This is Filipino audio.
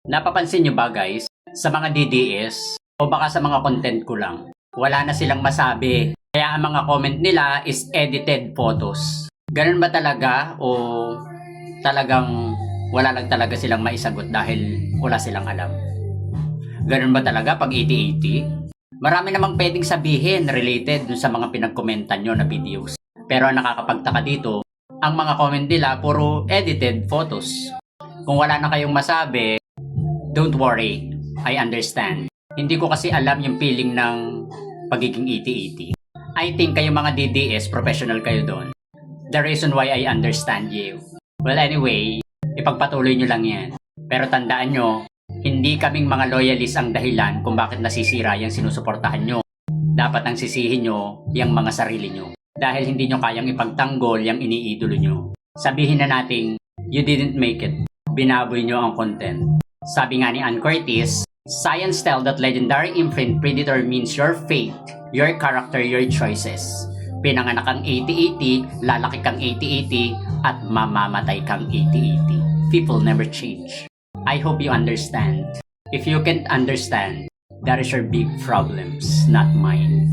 Napapansin nyo ba guys, sa mga DDS o baka sa mga content ko lang, wala na silang masabi. Kaya ang mga comment nila is edited photos. Ganun ba talaga o talagang wala lang talaga silang maisagot dahil wala silang alam? Ganun ba talaga pag 80-80? Marami namang pwedeng sabihin related dun sa mga pinagkomentan nyo na videos. Pero ang nakakapagtaka dito, ang mga comment nila puro edited photos. Kung wala na kayong masabi, don't worry, I understand. Hindi ko kasi alam yung feeling ng pagiging 80-80. I think kayo mga DDS, professional kayo doon. The reason why I understand you. Well anyway, ipagpatuloy nyo lang yan. Pero tandaan nyo, hindi kaming mga loyalist ang dahilan kung bakit nasisira yung sinusuportahan nyo. Dapat ang sisihin nyo yung mga sarili nyo. Dahil hindi nyo kayang ipagtanggol yung iniidolo nyo. Sabihin na nating, you didn't make it. Binaboy nyo ang content. Sabi nga ni Ann Curtis, science tell that legendary imprint predator means your fate, your character, your choices. Pinanganak kang 80-80, lalaki kang 80-80, at mamamatay kang 80-80. People never change. I hope you understand. If you can't understand, that is your big problems, not mine.